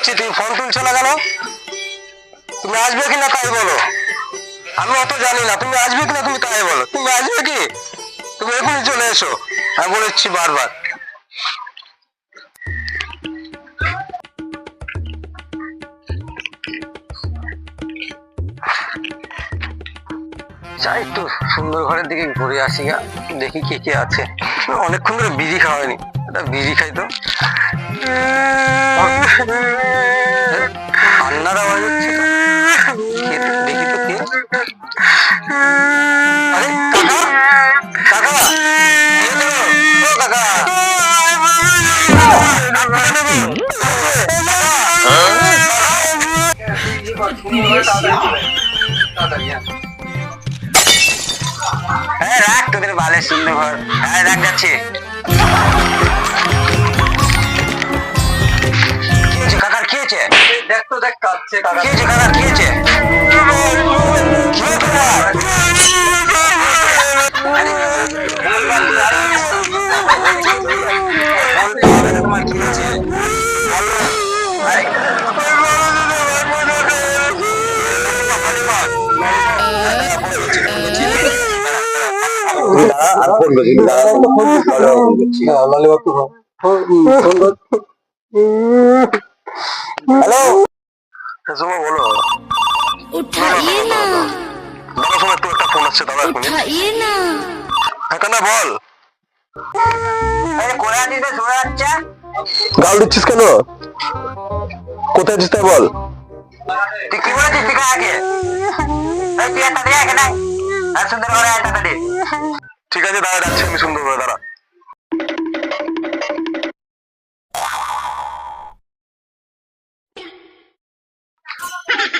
করছি, তুমি ফোন তুলছো না কেন? তুমি আসবে কিনা তাই বলো। আমি অত জানি না, তুমি আসবে কিনা তুমি তাই বলো। তুমি আসবে কি? তুমি এখনই চলে এসো, আমি বলেছি বারবার। যাই একটু সুন্দর ঘরের দিকে ঘুরে আসি গা, দেখি কে কে আছে। অনেকক্ষণ ধরে বিড়ি খাওয়া হয়নি, একটা বিড়ি খাই তো। কান্নার আওয়াজ হচ্ছে তো, দেখি তো কে। আরে কাকা, কাকা, কে গো? ও কাকা, হ্যাঁ রাখ তোদের বালের সুন্দর ঘর। হ্যাঁ রাখ, যাচ্ছে। কাকার কি হয়েছে? দেখ তো, দেখ কাঁদছে। কাকা কি হয়েছে? কাকার কি হয়েছে? তোমার কি হয়েছে? हेलो सुनो बोलो उठाइए ना दादा सुनो तो একটা ফোন আসছে দাদা उठाइए ना কাকা না বল আরে কোরা দিতে শোনা যাচ্ছে গাল দিচ্ছিস কেন কোথায় আছিস তাই বল তুই কি বলছিস ঠিক আছে এই তুই একটা দে এখানে আর সুন্দর করে একটা দে ঠিক আছে দাদা যাচ্ছি আমি সুন্দর করে দাঁড়া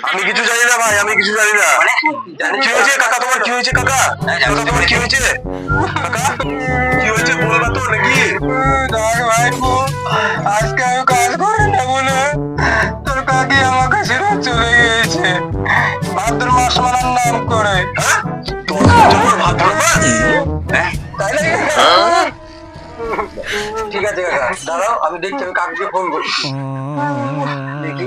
আমি কিছু জানি না ভাই আমি কিছু জানি না কি হয়েছে কাকা তোমার কি হয়েছে কাকা তোমার কি হয়েছে কাকা কি হয়েছে বলবা তো নাকি ভাই আজকে আমি কাজ করি না বলে তোর কাকি আমাকে ছেড়ে চলে গিয়েছে ভাদ্র মাস মানার নাম করে ভাদ্র মাস তাই নাকি ঠিক আছে কাকা দাঁড়াও আমি দেখছি আমি কাকুকে ফোন করছি দেখি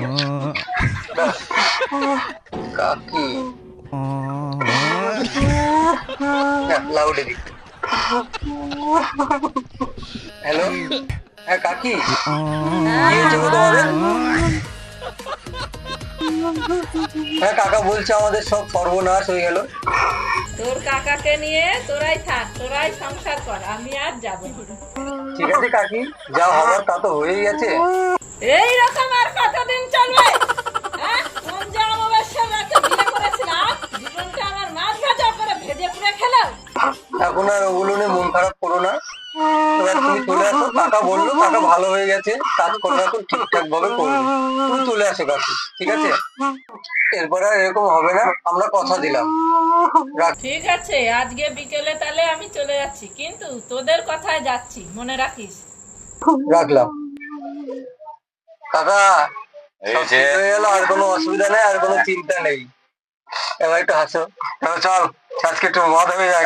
কাকি লাউডে দিক হ্যালো হ্যাঁ কাকি কি হয়েছে গো তোমাদের হ্যাঁ কাকা বলছে আমাদের সব সর্বনাশ হয়ে গেল তোর কাকাকে নিয়ে তোরাই থাক তোরাই সংসার কর আমি আর যাব ঠিক আছে কাকি যা হবার তা তো হয়েই গেছে এই রকম আর কতদিন চলবে হ্যাঁ কোন যে অমাবস্যার রাতে বিয়ে করেছিলাম জীবনটা আমার মাছ ভাজা করে ভেজে পুড়ে খেলাম এখন আর ওগুলো নিয়ে মন খারাপ করো না এবার তুমি চলে আসো কাকা বললো কাকা ভালো হয়ে গেছে কাজ করবে এখন ঠিকঠাক ভাবে করবে তুমি চলে আসো কাকু ঠিক আছে এরপরে আর এরকম হবে না আমরা কথা দিলাম ঠিক আছে আজকে বিকেলে তাহলে আমি চলে যাচ্ছি কিন্তু তোদের কথায় যাচ্ছি মনে রাখিস রাখলাম কাকা সব ঠিক হয়ে গেল আর কোনো অসুবিধা নেই আর কোনো চিন্তা নেই এবার একটু হাসো চল আজকে একটু মদ হয়ে যায়